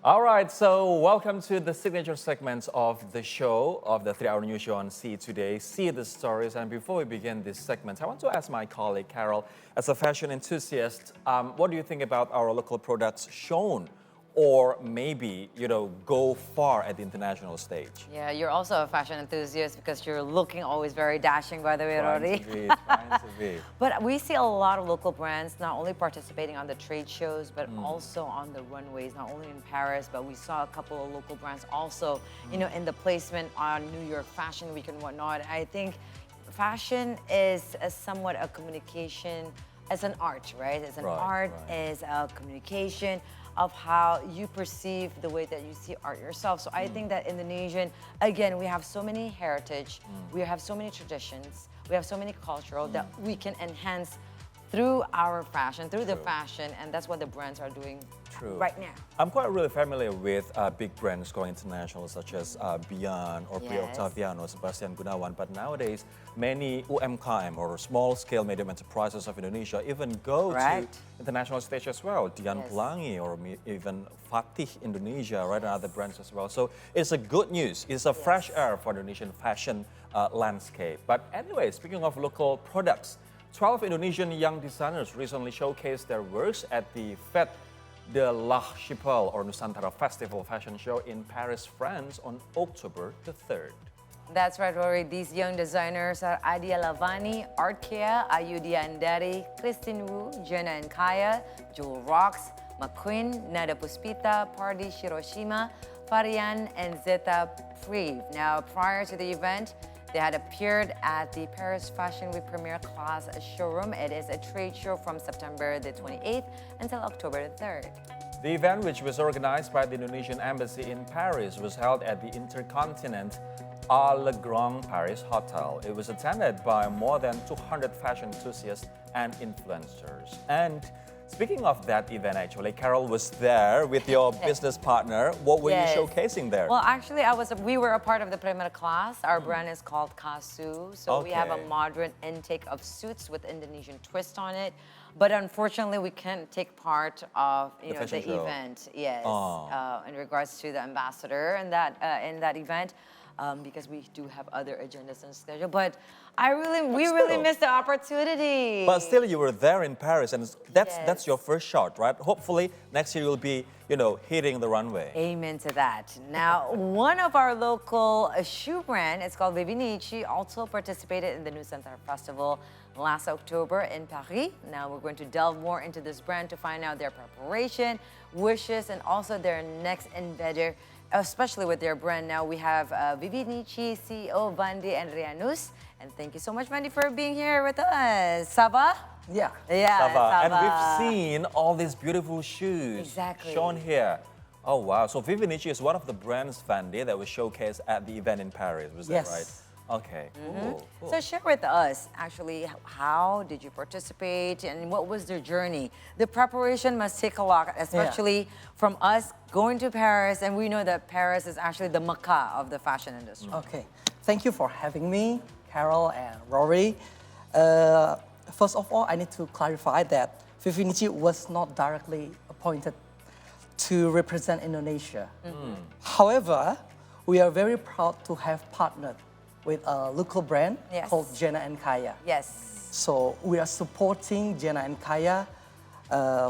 All right, so welcome to the signature segments of the show, of the 3-hour news show on See Today, See the Stories. And before we begin this segment, I want to ask my colleague, Carol, as a fashion enthusiast, what do you think about our local products shown? Or maybe, go far at the international stage? Yeah, you're also a fashion enthusiast because you're looking always very dashing, by the way, Rory. Trying to be. But we see a lot of local brands not only participating on the trade shows, but also on the runways, not only in Paris, but we saw a couple of local brands also, in the placement on New York Fashion Week and whatnot. I think fashion is somewhat a communication, as an art, right? As an art, as a communication of how you perceive the way that you see art yourself. So I think that Indonesian, again, we have so many heritage, we have so many traditions, we have so many cultural that we can enhance through our fashion, through the fashion, and that's what the brands are doing right now. I'm quite really familiar with big brands going international, such as Beyond or Octaviano, Sebastian Gunawan. But nowadays, many UMKM or small-scale medium enterprises of Indonesia even go to international stage as well. Dian Pelangi or even Fatih Indonesia, right, and other brands as well. So it's a good news. It's a fresh air for Indonesian fashion landscape. But anyway, speaking of local products, 12 Indonesian young designers recently showcased their works at the Fête de L'archipel or Nusantara Festival Fashion Show in Paris, France on October the 3rd. That's right, Rory. These young designers are Adia Lavani, Artkea, Ayudi Andari, Christine Wu, Jenna and Kaya, Jewel Rocks, McQueen, Nada Puspita, Pardi Shiroshima, Farian, and Zeta Priv. Now, prior to the event, they had appeared at the Paris Fashion Week Premier Class showroom. It is a trade show from September the 28th until October the 3rd. The event, which was organized by the Indonesian Embassy in Paris, was held at the Intercontinent Le Grand Paris Hotel. It was attended by more than 200 fashion enthusiasts and influencers. And speaking of that event, actually, Carol was there with your business partner. What were you showcasing there? Well, actually, we were a part of the Premier Class. Our brand is called Kasu. So we have a modern intake of suits with Indonesian twist on it. But unfortunately, we can't take part of the event. Yes, in regards to the ambassador and in that event. Because we do have other agendas and schedule, but we really missed the opportunity. But still, you were there in Paris, and that's your first shot, right? Hopefully, next year you'll be, hitting the runway. Amen to that. Now, one of our local shoe brand, it's called Vivi Nici, also participated in the Nusantara Festival last October in Paris. Now, we're going to delve more into this brand to find out their preparation, wishes, and also their next endeavor, especially with their brand. Now we have Vivi Nici, CEO Vandi Andreanus. And thank you so much, Vandi, for being here with us. Salah? Yeah. Salah. And we've seen all these beautiful shoes shown here. Oh, wow. So Vivi Nici is one of the brands, Vandi, that was showcased at the event in Paris. Was that right? Okay, cool. So share with us, actually, how did you participate and what was their journey? The preparation must take a lot, especially from us going to Paris, and we know that Paris is actually the Mecca of the fashion industry. Okay, thank you for having me, Carol and Rory. First of all, I need to clarify that Vivi Nici was not directly appointed to represent Indonesia. However, we are very proud to have partnered with a local brand called Jenna and Kaya. Yes. So we are supporting Jenna and Kaya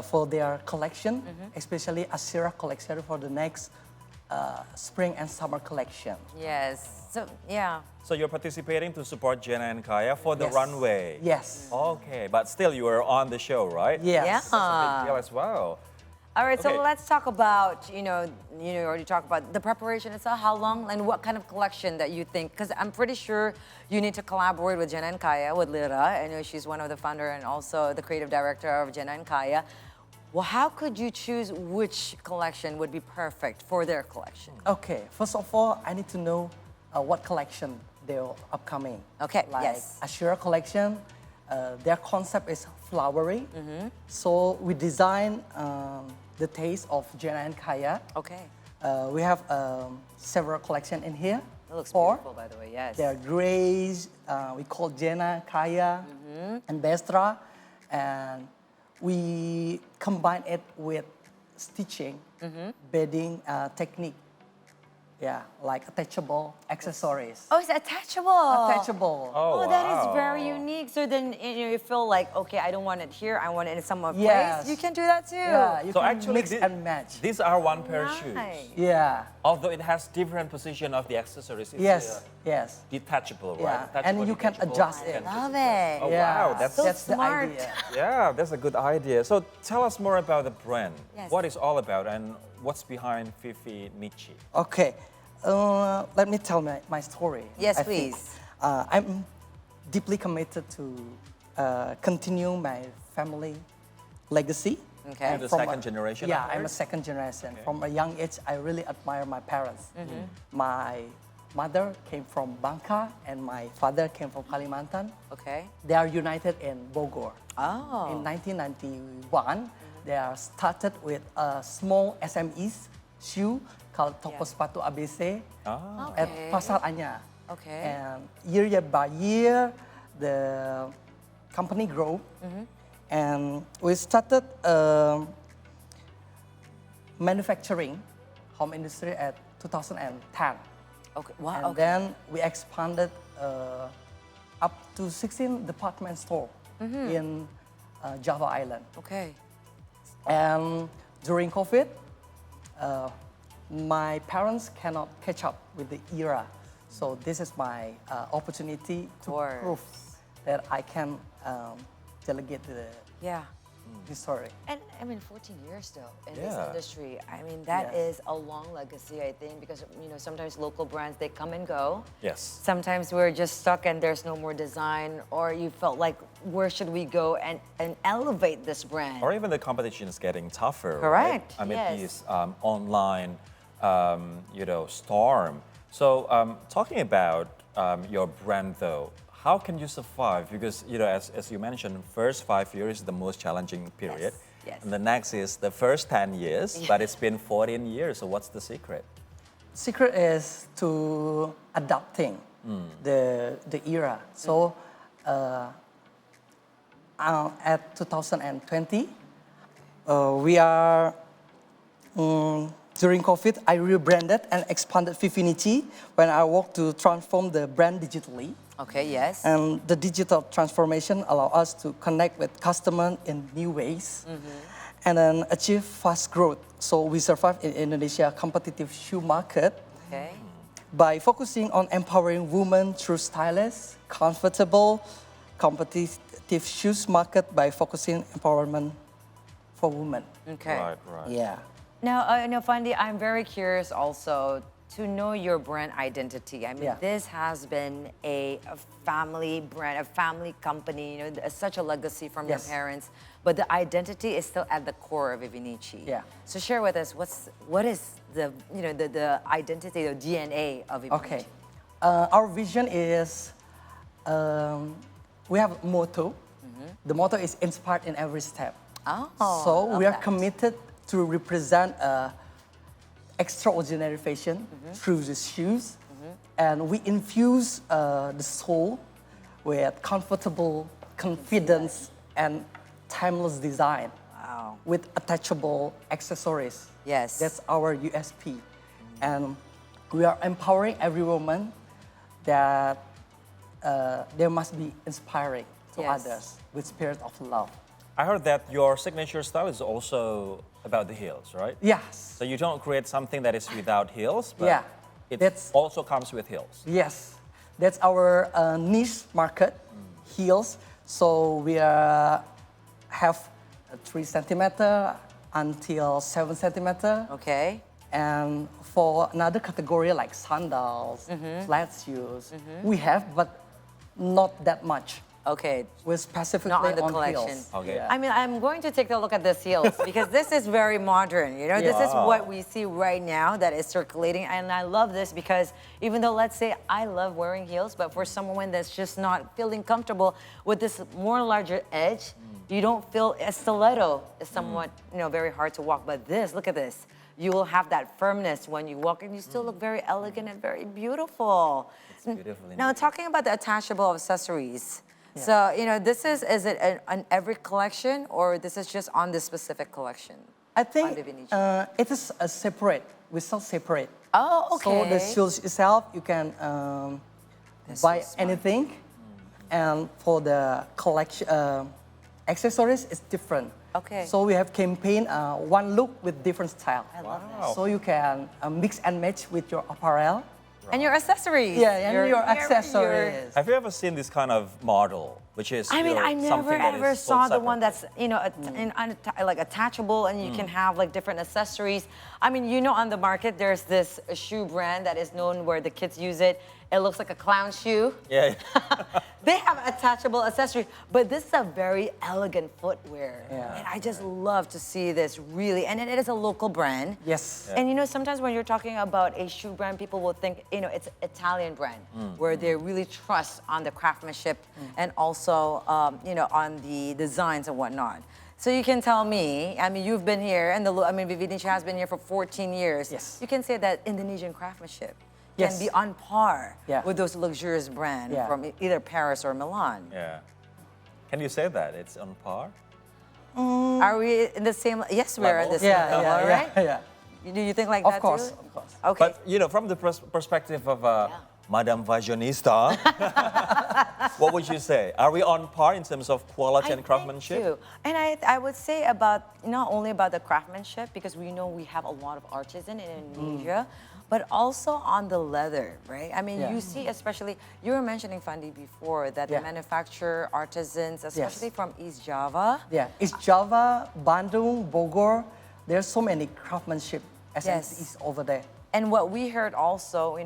for their collection, especially Asira collection for the next spring and summer collection. Yes. So, So you're participating to support Jenna and Kaya for the runway? Yes. Okay, but still you were on the show, right? Yes. That's a big deal as well. All right, so let's talk about, you already talked about the preparation itself, how long and what kind of collection that you think, because I'm pretty sure you need to collaborate with Jenna and Kaya, with Lira. I know she's one of the founder and also the creative director of Jenna and Kaya. Well, how could you choose which collection would be perfect for their collection? Okay, first of all, I need to know what collection they're upcoming. Okay, like Ashura collection, their concept is flowery. So we design the taste of Jenna and Kaya. Okay. We have several collections in here. It looks beautiful, by the way, yes. They're grays, we call Jenna, Kaya, and Bestra. And we combine it with stitching, bedding technique. Yeah, like attachable accessories. Oh, it's attachable. Attachable. Oh, Oh, that is wow. very unique. So then you feel like, okay, I don't want it here. I want it in some other Yes. place. You can do that too. Yeah, you So can actually, mix and match. these are one pair of Nice. shoes. Yeah. Although it has different position of the accessories. It's Yes. Yes. detachable, right? Yeah, Detachable, and you can detachable. adjust You it. can just Love adjust. it. Oh, Yeah. wow. That's So the smart. idea. Yeah, that's a good idea. So tell us more about the brand. Yes. What it's all about and what's behind Vivi Nici. Okay, let me tell my story. Yes, I think. please. I'm deeply committed to continue my family legacy. Okay. You're the From second generation, Yeah, I I'm a heard? second generation. From a young age, I really admire my parents. My mother came from Bangka and my father came from Kalimantan. Okay. They are united in Bogor. Oh. In 1991, they are started with a small SMEs shoe called Toko Sepatu ABC Ah. at Okay. Pasar Anyar. Okay. And year by year, the company grew, and we started manufacturing home industry at 2010. Okay. Wow. And Okay. then we expanded up to 16 department store in Java Island. Okay. And during COVID, my parents cannot catch up with the era. So this is my opportunity to course. prove that I can delegate Yeah. the story. And I mean, 14 years though in this Yeah. industry. I mean, that Yes. is a long legacy, I think, because sometimes local brands they come and go. Yes. Sometimes we're just stuck and there's no more design, or you felt like, where should we go and elevate this brand? Or even the competition is getting tougher. Correct, Right? I mean, yes. this online, storm. So talking about your brand though, how can you survive? Because as you mentioned, first 5 years is the most challenging period. Yes. And the next is the first 10 years, but it's been 14 years. So what's the secret? Secret is to adapting the era. So at 2020, we are during COVID, I rebranded and expanded Vivi Nici when I worked to transform the brand digitally. Okay, yes. And the digital transformation allow us to connect with customers in new ways and then achieve fast growth. So we survive in Indonesia competitive shoe market Okay. by focusing on empowering women through stylish, comfortable, competitive shoes market by focusing empowerment for women. Okay. Right, right. Yeah. Now, Vandi, I'm very curious also to know your brand identity. I mean, Yeah. this has been a family brand, a family company, such a legacy from your Yes. parents, but the identity is still at the core of Vivi Nici. Yeah. So share with us, what is the identity, the DNA of Vivi Okay. Nici? Our vision is we have a motto. The motto is inspired in every step. Oh, So love we are that. committed to represent extraordinary fashion through the shoes, and we infuse the soul with comfortable confidence and timeless design Wow. with attachable accessories. Yes. That's our USP. And we are empowering every woman that they must be inspiring to Yes. others with spirit of love. I heard that your signature style is also about the heels, right? Yes. So you don't create something that is without heels, but Yeah, it that's- also comes with heels. Yes, that's our niche market, heels. So we have a 3 centimeter until 7 centimeter. Okay. And for another category like sandals, flat shoes, we have, but not that much. Okay. We're specifically Not on the on collection. heels. Okay. Yeah. I mean, I'm going to take a look at this heels because this is very modern. This is Wow. what we see right now that is circulating. And I love this because even though, let's say, I love wearing heels, but for someone that's just not feeling comfortable with this more larger edge, you don't feel a stiletto is somewhat, very hard to walk. But this, look at this. You will have that firmness when you walk and you still look very elegant and very beautiful. It's beautiful Now, indeed. talking about the attachable accessories. So, this is it on every collection or this is just on this specific collection? I on think Vivi Nici? it is a separate. We sell separate. Oh, okay. So the shoes itself, you can That's buy so smart. anything, and for the collection accessories, it's different. Okay. So we have campaign one look with different style. I love Wow. So you can mix and match with your apparel. And your accessories. Yeah, and your accessories. Have you ever seen this kind of model, which is I mean, I never something that ever is saw sold the one separately? that's like attachable, and you can have like different accessories. I mean, on the market there's this shoe brand that is known where the kids use it. It looks like a clown shoe. Yeah. They have attachable accessories, but this is a very elegant footwear. Yeah. And I just love to see this really, and it is a local brand. Yes. And sometimes when you're talking about a shoe brand, people will think, it's Italian brand, where they really trust on the craftsmanship and also, on the designs and whatnot. So you can tell me, I mean, you've been here, and Vivi Nici has been here for 14 years. Yes. You can say that Indonesian craftsmanship can Yes. be on par Yeah. with those luxurious brands Yeah. from either Paris or Milan. Yeah. Can you say that it's on par? Are we in the same? Yes, we're in the same Yeah, level, yeah, right? yeah. Do you think like Of that course, too? of course. Okay. But from the perspective of Madame Fashionista, what would you say? Are we on par in terms of quality and craftsmanship? Too. And I would say about not only about the craftsmanship, because we know we have a lot of artisan in Indonesia, but also on the leather, right? I mean, Yeah. you see, especially you were mentioning Vandi before that the Yeah. manufacturer artisans, especially from East Java. Yeah, it's Java, Bandung, Bogor. There's so many craftsmanship SMEs over there. And what we heard also,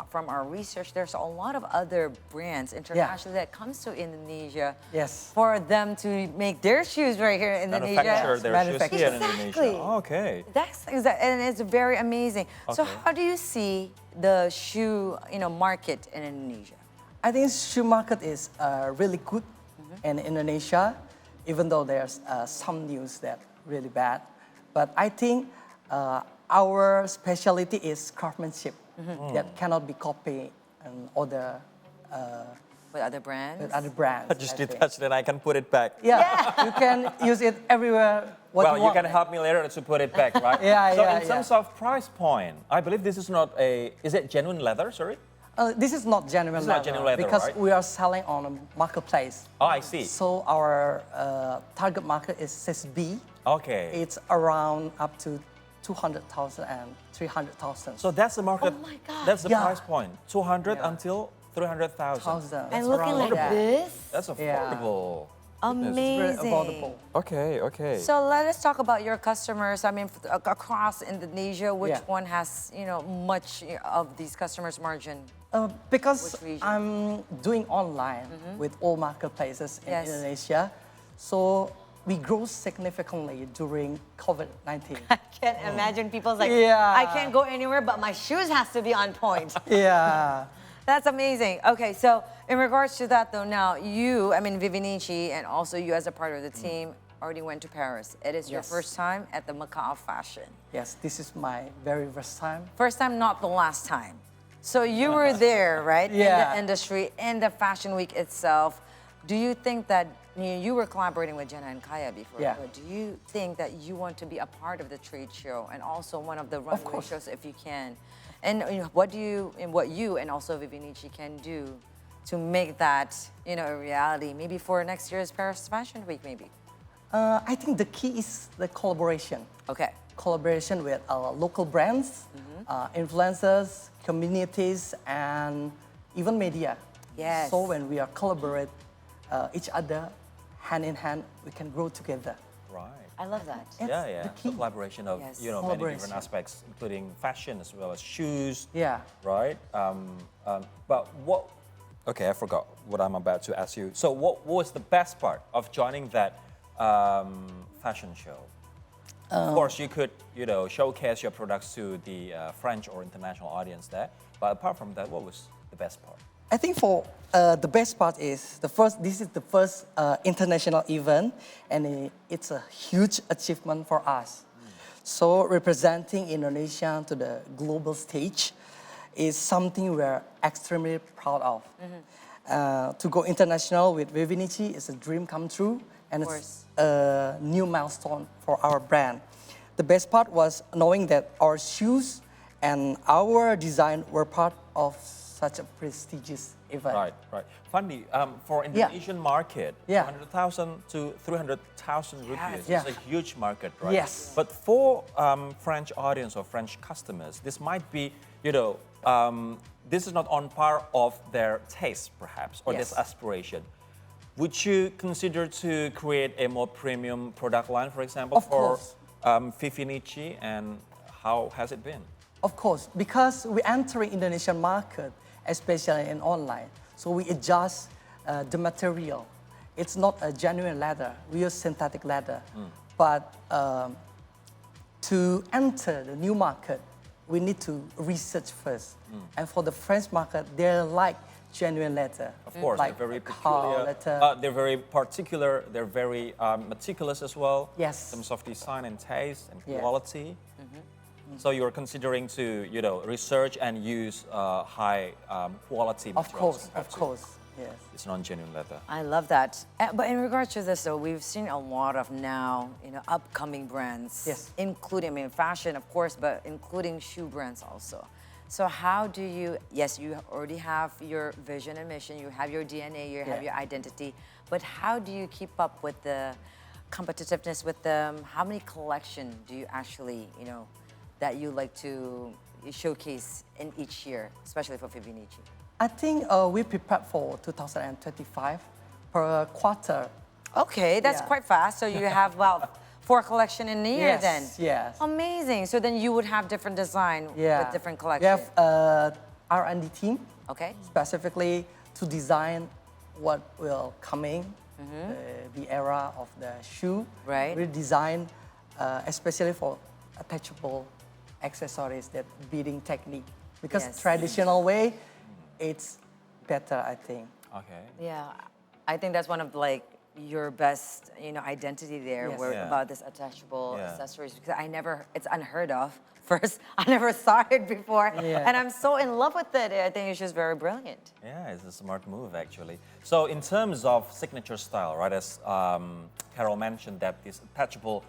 from our research, there's a lot of other brands internationally that comes to Indonesia Yes. for them to make their shoes right here in Indonesia. Manufacture their shoes here in Exactly. Indonesia. Okay. That's exactly, and it's very amazing. So Okay. how do you see the shoe, market in Indonesia? I think shoe market is really good in Indonesia, even though there's some news that really bad. But I think our specialty is craftsmanship that cannot be copied in other With other brands? with other brands. I just I think. detached it, I can put it back. Yeah, you can use it everywhere. Well, you you want. can help me later to put it back, right? Yeah, So yeah, in terms of price point, I believe this is not is it genuine leather, sorry? This is not genuine It's leather, not genuine leather, because right? we are selling on a marketplace. Oh, I see. So our target market is 6B. Okay. It's around up to 200,000 and 300,000. So that's the market. Oh my God. That's the Yeah. price point. 200 until 300,000. And looking like this? That's affordable. very Amazing. affordable. Okay, okay. So let us talk about your customers. I mean, across Indonesia, which Yeah. one has, much of these customers' margin? Because Which region? I'm doing online with all marketplaces in Yes. Indonesia, so we grow significantly during COVID-19. I can't imagine people's like, Yeah. I can't go anywhere, but my shoes has to be on point. Yeah. That's amazing. Okay, so in regards to that though, now Vivi Nici, and also you as a part of the team, already went to Paris. It is your Yes. first time at the Mecca of Fashion. Yes, this is my very first time. First time, not the last time. So you were there, right? In Yeah. the industry, in the fashion week itself. Do you think that you were collaborating with Jenna and Kaya before? Yeah. But do you think that you want to be a part of the trade show and also one of the runway course. shows if you can? And what you and also Vivi Nici can do to make that a reality? Maybe for next year's Paris Fashion Week, maybe. I think the key is the collaboration. Okay. Collaboration with local brands, influencers, communities, and even media. Yes. So when we are collaborate each other, hand in hand, we can grow together. Right. I love that. It's Yeah, yeah. the The key. collaboration of Yes. many Collaboration. different aspects, including fashion as well as shoes. Yeah. Right. But what? Okay, I forgot what I'm about to ask you. So, what was the best part of joining that fashion show? Of course, you could showcase your products to the French or international audience there. But apart from that, what was the best part? I think for the best part is this is the first international event, and it's a huge achievement for us. So representing Indonesia to the global stage is something we're extremely proud of. To go international with Vivi Nici is a dream come true, and it's a new milestone for our brand. the best part was knowing that our shoes and our design were part of such a prestigious event. Right, right. Vandi, for Yeah. Indonesian market, Yeah. 200,000 to 300,000 rupees Yeah. is a huge market, right? Yes. But for French audience or French customers, this might be, this is not on par of their taste, perhaps, or Yes. this aspiration. Would you consider to create a more premium product line, for example, Of for course. Vivi Nici, and how has it been? Of course, because we enter Indonesian market, especially in online, so we adjust the material. It's not a genuine leather. We use synthetic leather. But to enter the new market, we need to research first. And for the French market, they like genuine leather. Of course, like they're very car peculiar. leather. They're very particular. They're very meticulous as well. Yes. In terms of design and taste and Yeah. quality. So you're considering to, research and use high quality Of materials. course, of course, yes. It's non-genuine leather. I love that. But in regards to this, though, we've seen a lot of now, upcoming brands. Yes. Including, fashion, of course, but including shoe brands also. So how do you, yes, you already have your vision and mission, you have your DNA, you have your identity, but how do you keep up with the competitiveness with them? How many collection do you actually, that you like to showcase in each year, especially for Vivi Nici? I think we prepared for 2025 per quarter. Okay, that's Yeah. quite fast. So you have about 4 collection in a year Yes, then? yes. Amazing. So then you would have different design with different We collection. have R&D team Okay. specifically to design what will coming, the era of the shoe. Right. We design especially for attachable accessories, that beading technique. Because Yes. traditional way, it's better, I think. Okay. Yeah, I think that's one of your best, identity there, Yes. where Yeah. about this attachable Yeah. accessories, because it's unheard of. First, I never saw it before, Yeah. and I'm so in love with it. I think it's just very brilliant. Yeah, it's a smart move, actually. So in terms of signature style, right, as Carol mentioned that this attachable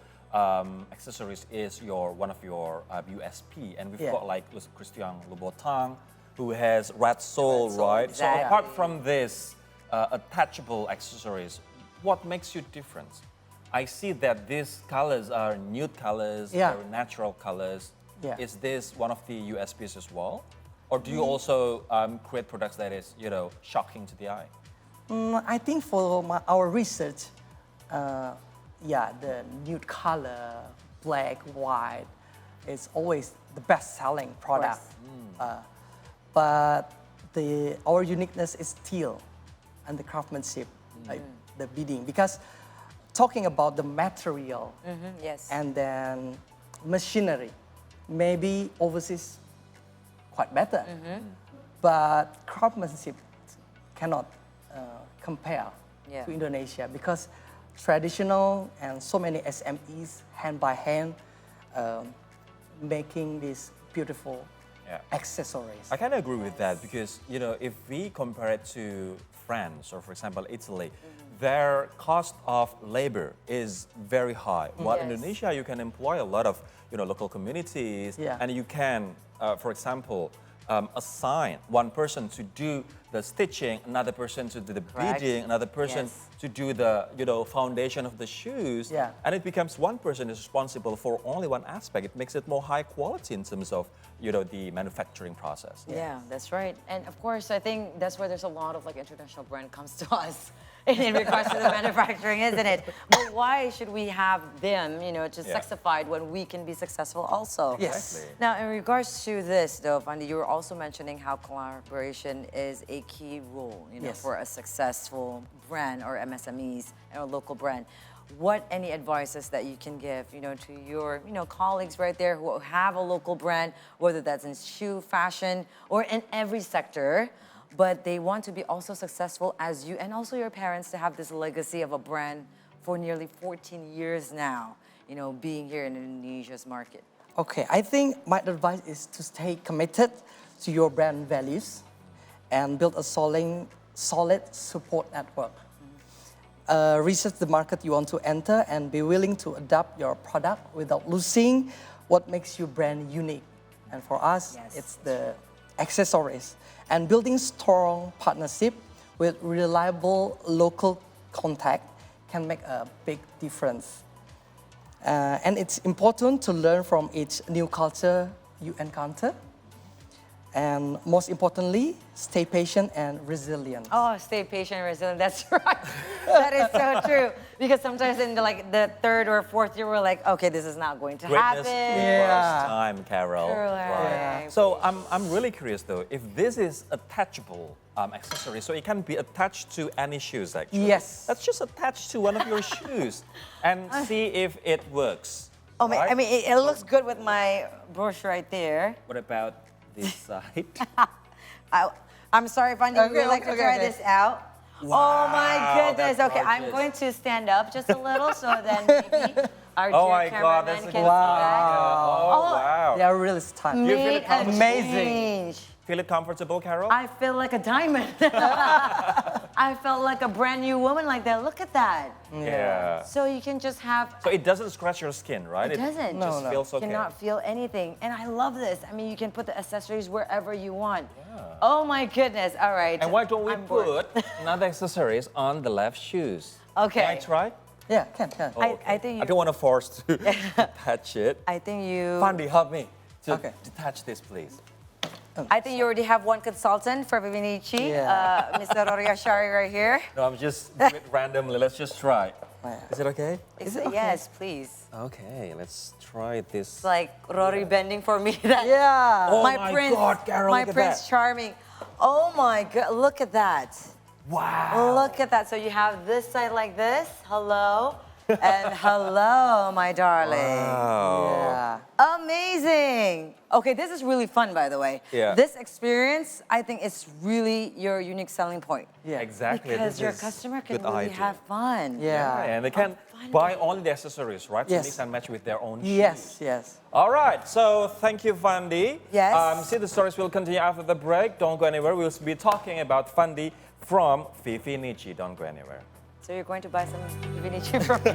accessories is one of your USP, and we've Yeah. got like Christian Louboutin, who has red sole, Red sole, right? exactly. So apart from this attachable accessories, what makes you different? I see that these colors are nude colors, Yeah. they're natural colors. Yeah. Is this one of the USPs as well? Or do you also create products that is, shocking to the eye? I think for our research, the nude color, black, white, is always the best-selling product. But our uniqueness is steel and the craftsmanship, like the beading. Because talking about the material Yes. and then machinery, maybe overseas quite better, but craftsmanship cannot compare Yeah. to Indonesia, because traditional and so many SMEs hand by hand making these beautiful Yeah. accessories. I kind of agree with that because, if we compare it to France or, for example, Italy, their cost of labor is very high. While Yes. Indonesia, you can employ a lot of, local communities, Yeah. and you can, for example, assign one person to do the stitching, another person to do the Correct. beading, another person Yes. to do the, foundation of the shoes. Yeah. And it becomes one person is responsible for only one aspect. It makes it more high quality in terms of, the manufacturing process. Yeah, that's right. And of course, I think that's where there's a lot of international brand comes to us in regards to the manufacturing, isn't it? But why should we have them, to sexified when we can be successful also? Yes. Exactly. Now, in regards to this, though, Vandi, you were also mentioning how collaboration is a key role, Yes. for a successful brand or MSMEs or a local brand. What any advices that you can give, to your, colleagues right there who have a local brand, whether that's in shoe, fashion, or in every sector, but they want to be also successful as you and also your parents to have this legacy of a brand for nearly 14 years now, being here in Indonesia's market. Okay, I think my advice is to stay committed to your brand values and build a solid support network. research the market you want to enter and be willing to adapt your product without losing what makes your brand unique. And for us, Yes. it's the accessories. And building strong partnership with reliable local contact can make a big difference. And it's important to learn from each new culture you encounter. And most importantly, stay patient and resilient. Oh, stay patient and resilient. That's right. That is so true. Because sometimes in the third or fourth year, we're like, okay, this is not going to Greatness happen. first time, Carol. Correct. So I'm really curious though, if this is attachable accessory, so it can be attached to any shoes actually. Yes. Let's just attach to one of your shoes and see if it works. Oh, right? I mean, it looks good with my brush right there. What about this side? I'm sorry, Vandi, Okay, would you like to okay, try okay. this out? Oh my Wow, goodness. that's Okay, I'm gorgeous. going to stand up just a little so then maybe our Oh dear my God, cameraman that's a can good see idea. that. Oh, wow. They are really tight. You feel Made it a amazing. change. Feel it comfortable, Carol? I feel like a diamond. I felt like a brand new woman like that. Look at that. Yeah. So you can just have. So it doesn't scratch your skin, right? It doesn't. Just No, no. feels okay. Cannot feel anything. And I love this. I mean, you can put the accessories wherever you want. Oh my goodness. All right. And why don't we I'm bored. put another accessories on the left shoes? Okay. Can I try? Yeah, can. I think I don't want to force to touch it. I think you. Vandi, help me to Okay. detach this, please. I think you already have one consultant for Vivi Nici, Yeah. Mr. Rory Ashari right here. No, I'm just do it randomly. Let's just try. Yeah. Is it okay? Is it? Yes, please. Okay, let's try this. It's like Rory bending for me. That, Yeah. Oh my my prince, God, Carol, my look at Prince that. Charming. Oh my God, look at that. Wow. Look at that. So you have this side like this, hello, and hello, my darling. Wow. Yeah. Amazing. Okay, this is really fun, by the way. Yeah. This experience, I think, is really your unique selling point. Yeah. Exactly. Because this your is customer can good really idea. have fun. Yeah. And they can fun. buy only the accessories, right? To Yes. mix and match with their own shoes. Yes, yes. All right, so thank you, Vandi. Yes. See, the stories will continue after the break. Don't go anywhere. We'll be talking about Vandi from Vivi Nici. Don't go anywhere. So you're going to buy some Vivi Nici from me?